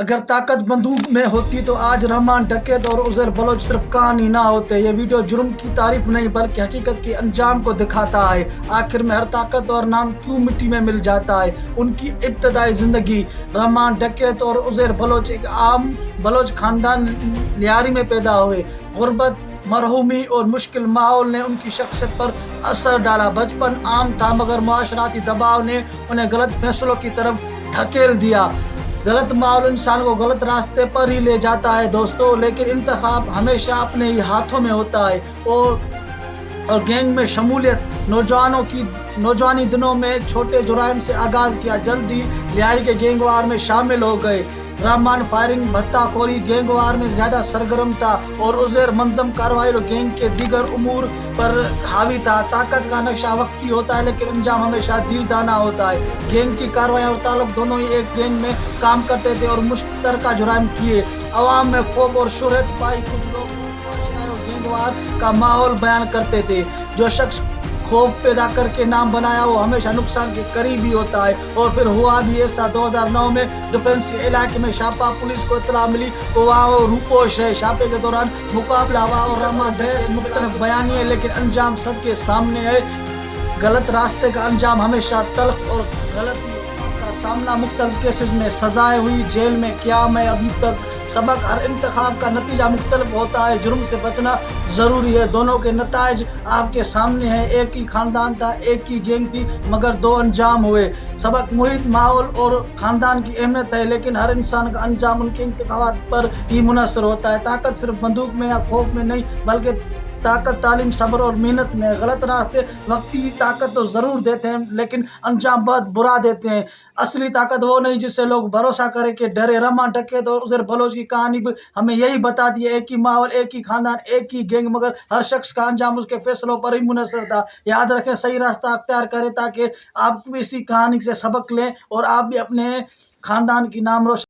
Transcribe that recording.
اگر طاقت بندوق میں ہوتی تو آج رحمان ڈکیت اور عزیر بلوچ صرف کہانی نہ ہوتے۔ یہ ویڈیو جرم کی تعریف نہیں بلکہ حقیقت کے انجام کو دکھاتا ہے۔ آخر میں ہر طاقت اور نام کیوں مٹی میں مل جاتا ہے۔ ان کی ابتدائی زندگی۔ رحمان ڈکیت اور عزیر بلوچ ایک عام بلوچ خاندان لیاری میں پیدا ہوئے۔ غربت، محرومی اور مشکل ماحول نے ان کی شخصیت پر اثر ڈالا۔ بچپن عام تھا مگر معاشرتی دباؤ نے انہیں غلط فیصلوں کی طرف دھکیل دیا۔ غلط ماحول انسان کو غلط راستے پر ہی لے جاتا ہے دوستو، لیکن انتخاب ہمیشہ اپنے ہی ہاتھوں میں ہوتا ہے۔ اور گینگ میں شمولیت نوجوانی دنوں میں چھوٹے جرائم سے آغاز کیا، جلدی لیاری کے گینگ وار میں شامل ہو گئے۔ رحمان فائرنگ، بھتہ خوری، گینگ وار میں زیادہ سرگرم تھا اور عزیر منظم کارروائی اور گینگ کے دیگر امور پر حاوی تھا۔ طاقت کا نقشہ وقتی ہوتا ہے لیکن انجام ہمیشہ دیردانہ ہوتا ہے۔ گینگ کی کارروائیاں اور تعلق دونوں ہی ایک گینگ میں کام کرتے تھے اور مشترکہ جرائم کیے۔ عوام میں خوف اور شہرت پائی۔ کچھ لوگ اور گینگ وار کا ماحول بیان کرتے تھے۔ جو شخص خوف پیدا کر کے نام بنایا وہ ہمیشہ نقصان کے قریب ہی ہوتا ہے۔ اور پھر ہوا بھی ایسا، 2009 میں ڈیفنس علاقے میں چھاپا، پولیس کو اطلاع ملی تو وہاں وہ روپوش ہے۔ چھاپے کے دوران مقابلہ ہوا اور رحمان ڈیس مختلف بیانیے لیکن انجام سب کے سامنے ہے۔ غلط راستے کا انجام ہمیشہ تلخ اور غلطی کا سامنا مختلف کیسز میں سزائیں ہوئی، جیل میں قیام ہے ابھی تک۔ سبق، ہر انتخاب کا نتیجہ مختلف ہوتا ہے۔ جرم سے بچنا ضروری ہے، دونوں کے نتائج آپ کے سامنے ہیں۔ ایک ہی خاندان تھا، ایک ہی گینگ تھی مگر دو انجام ہوئے۔ سبق، محیط، ماحول اور خاندان کی اہمیت ہے لیکن ہر انسان کا انجام ان کے انتخابات پر ہی منحصر ہوتا ہے۔ طاقت صرف بندوق میں یا خوف میں نہیں بلکہ طاقت تعلیم، صبر اور محنت میں۔ غلط راستے وقتی طاقت تو ضرور دیتے ہیں لیکن انجام بہت برا دیتے ہیں۔ اصلی طاقت وہ نہیں جس سے لوگ بھروسہ کریں کہ ڈرے۔ رحمان ڈکیت اور عزیر بلوچ کی کہانی بھی ہمیں یہی بتاتی ہے، ایک ہی ماحول، ایک ہی خاندان، ایک ہی گینگ مگر ہر شخص کا انجام اس کے فیصلوں پر ہی منحصر تھا۔ یاد رکھیں، صحیح راستہ اختیار کریں تاکہ آپ بھی اسی کہانی سے سبق لیں اور آپ بھی اپنے خاندان کی نام روشن